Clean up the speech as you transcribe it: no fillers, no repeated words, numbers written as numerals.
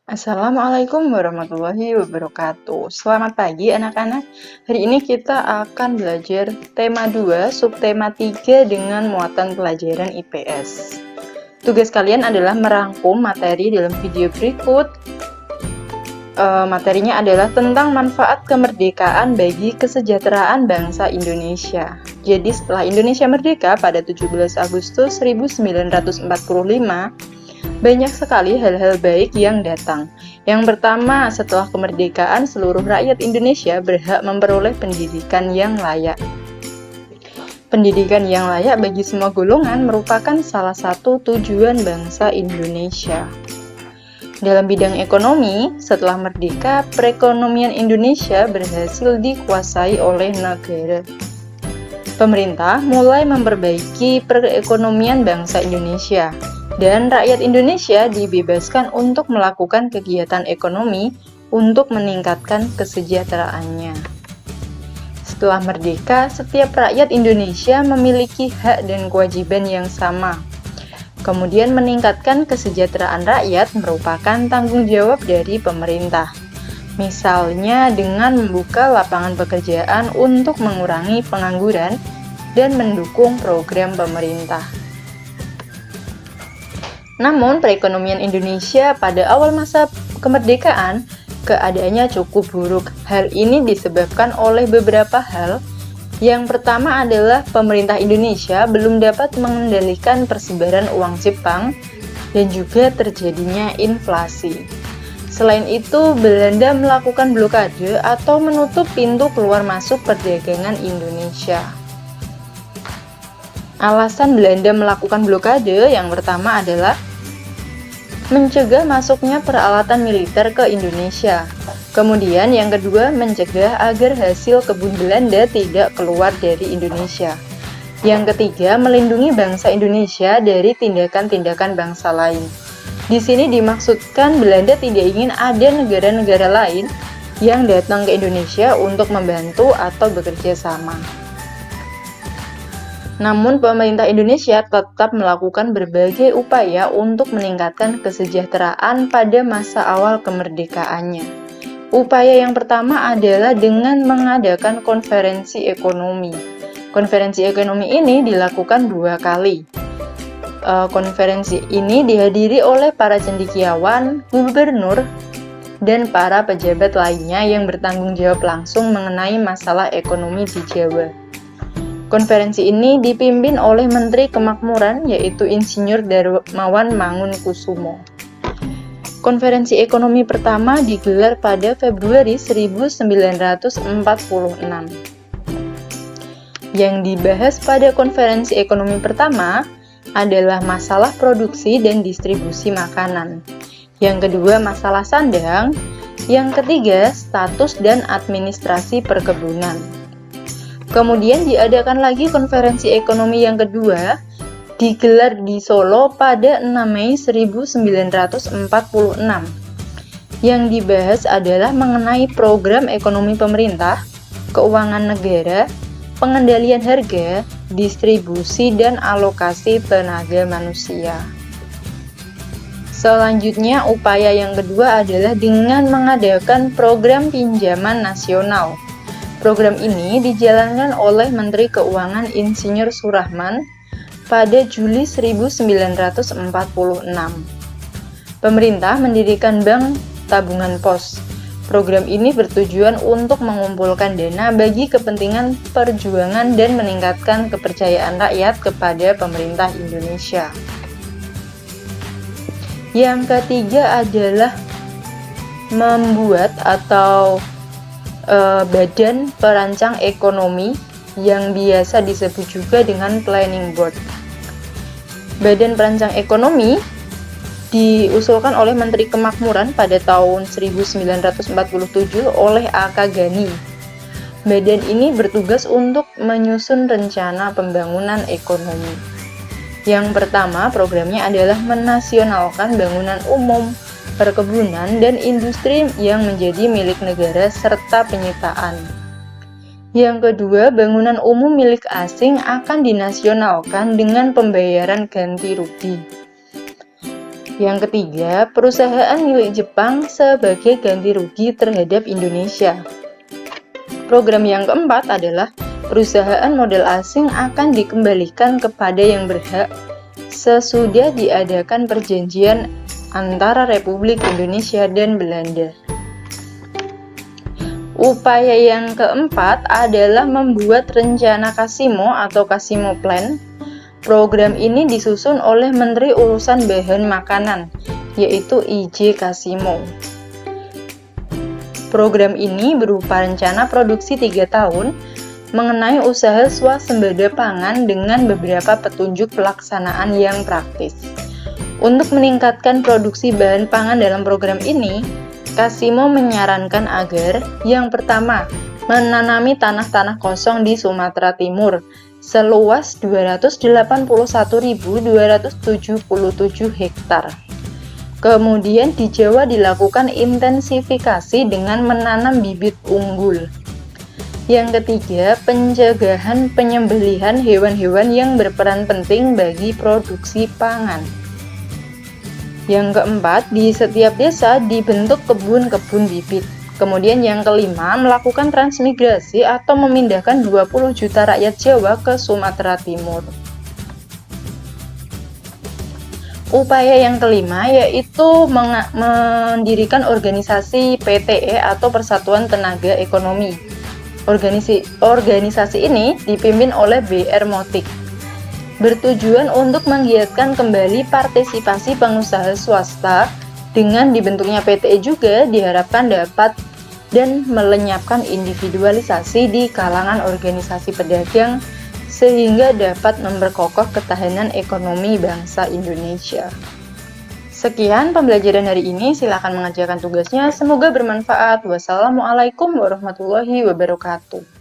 Assalamualaikum warahmatullahi wabarakatuh. Selamat pagi anak-anak. Hari ini kita akan belajar tema 2, subtema 3 dengan muatan pelajaran IPS. Tugas kalian adalah merangkum materi dalam video berikut. Materinya adalah tentang manfaat kemerdekaan bagi kesejahteraan bangsa Indonesia. Jadi setelah Indonesia merdeka pada 17 Agustus 1945, banyak sekali hal-hal baik yang datang. Yang pertama, setelah kemerdekaan, seluruh rakyat Indonesia berhak memperoleh pendidikan yang layak. Pendidikan yang layak bagi semua golongan merupakan salah satu tujuan bangsa Indonesia. Dalam bidang ekonomi, setelah merdeka, perekonomian Indonesia berhasil dikuasai oleh negara. Pemerintah mulai memperbaiki perekonomian bangsa Indonesia, dan rakyat Indonesia dibebaskan untuk melakukan kegiatan ekonomi untuk meningkatkan kesejahteraannya. Setelah merdeka, setiap rakyat Indonesia memiliki hak dan kewajiban yang sama. Kemudian meningkatkan kesejahteraan rakyat merupakan tanggung jawab dari pemerintah. Misalnya dengan membuka lapangan pekerjaan untuk mengurangi pengangguran dan mendukung program pemerintah. Namun, perekonomian Indonesia pada awal masa kemerdekaan keadaannya cukup buruk. Hal ini disebabkan oleh beberapa hal. Yang pertama adalah pemerintah Indonesia belum dapat mengendalikan persebaran uang Jepang dan juga terjadinya inflasi. Selain itu, Belanda melakukan blokade atau menutup pintu keluar masuk perdagangan Indonesia. Alasan Belanda melakukan blokade yang pertama adalah mencegah masuknya peralatan militer ke Indonesia. Kemudian yang kedua, mencegah agar hasil kebun Belanda tidak keluar dari Indonesia. Yang ketiga, melindungi bangsa Indonesia dari tindakan-tindakan bangsa lain. Di sini dimaksudkan Belanda tidak ingin ada negara-negara lain yang datang ke Indonesia untuk membantu atau bekerja sama. Namun, pemerintah Indonesia tetap melakukan berbagai upaya untuk meningkatkan kesejahteraan pada masa awal kemerdekaannya. Upaya yang pertama adalah dengan mengadakan konferensi ekonomi. Konferensi ekonomi ini dilakukan 2 kali. Konferensi ini dihadiri oleh para cendekiawan, gubernur, dan para pejabat lainnya yang bertanggung jawab langsung mengenai masalah ekonomi di Jawa. Konferensi ini dipimpin oleh Menteri Kemakmuran, yaitu Insinyur Darmawan Mangunkusumo. Konferensi ekonomi pertama digelar pada Februari 1946. Yang dibahas pada konferensi ekonomi pertama adalah masalah produksi dan distribusi makanan. Yang kedua, masalah sandang. Yang ketiga, status dan administrasi perkebunan. Kemudian diadakan lagi konferensi ekonomi yang kedua, digelar di Solo pada 6 Mei 1946. Yang dibahas adalah mengenai program ekonomi pemerintah, keuangan negara, pengendalian harga, distribusi, dan alokasi tenaga manusia. Selanjutnya, upaya yang kedua adalah dengan mengadakan program pinjaman nasional. Program ini dijalankan oleh Menteri Keuangan Insinyur Surahman pada Juli 1946. Pemerintah mendirikan Bank Tabungan Pos. Program ini bertujuan untuk mengumpulkan dana bagi kepentingan perjuangan dan meningkatkan kepercayaan rakyat kepada pemerintah Indonesia. Yang ketiga adalah membuat atau Badan Perancang Ekonomi yang biasa disebut juga dengan Planning Board. Badan Perancang Ekonomi diusulkan oleh Menteri Kemakmuran pada tahun 1947 oleh A.K. Ghani. Badan ini bertugas untuk menyusun rencana pembangunan ekonomi. Yang pertama, programnya adalah menasionalkan bangunan umum, perkebunan, dan industri yang menjadi milik negara serta penyitaan. Yang kedua, bangunan umum milik asing akan dinasionalkan dengan pembayaran ganti rugi. Yang ketiga, perusahaan milik Jepang sebagai ganti rugi terhadap Indonesia. Program yang keempat adalah perusahaan modal asing akan dikembalikan kepada yang berhak sesudah diadakan perjanjian antara Republik Indonesia dan Belanda. Upaya yang keempat adalah membuat rencana Kasimo atau Kasimo Plan. Program ini disusun oleh Menteri Urusan Bahan Makanan, yaitu I.J. Kasimo. Program ini berupa rencana produksi 3 tahun mengenai usaha swasembada pangan dengan beberapa petunjuk pelaksanaan yang praktis. Untuk meningkatkan produksi bahan pangan dalam program ini, Kasimo menyarankan agar yang pertama, menanami tanah-tanah kosong di Sumatera Timur seluas 281.277 hektar. Kemudian di Jawa dilakukan intensifikasi dengan menanam bibit unggul. Yang ketiga, pencegahan penyembelihan hewan-hewan yang berperan penting bagi produksi pangan. Yang keempat, di setiap desa dibentuk kebun-kebun bibit. Kemudian yang kelima, melakukan transmigrasi atau memindahkan 20 juta rakyat Jawa ke Sumatera Timur. Upaya yang kelima yaitu mendirikan organisasi PTE atau Persatuan Tenaga Ekonomi. Organisasi ini dipimpin oleh B.R. Motik. Bertujuan untuk menggiatkan kembali partisipasi pengusaha swasta. Dengan dibentuknya PTE juga diharapkan dapat dan melenyapkan individualisasi di kalangan organisasi pedagang sehingga dapat memperkokoh ketahanan ekonomi bangsa Indonesia. Sekian pembelajaran hari ini, silakan mengerjakan tugasnya, semoga bermanfaat. Wassalamualaikum warahmatullahi wabarakatuh.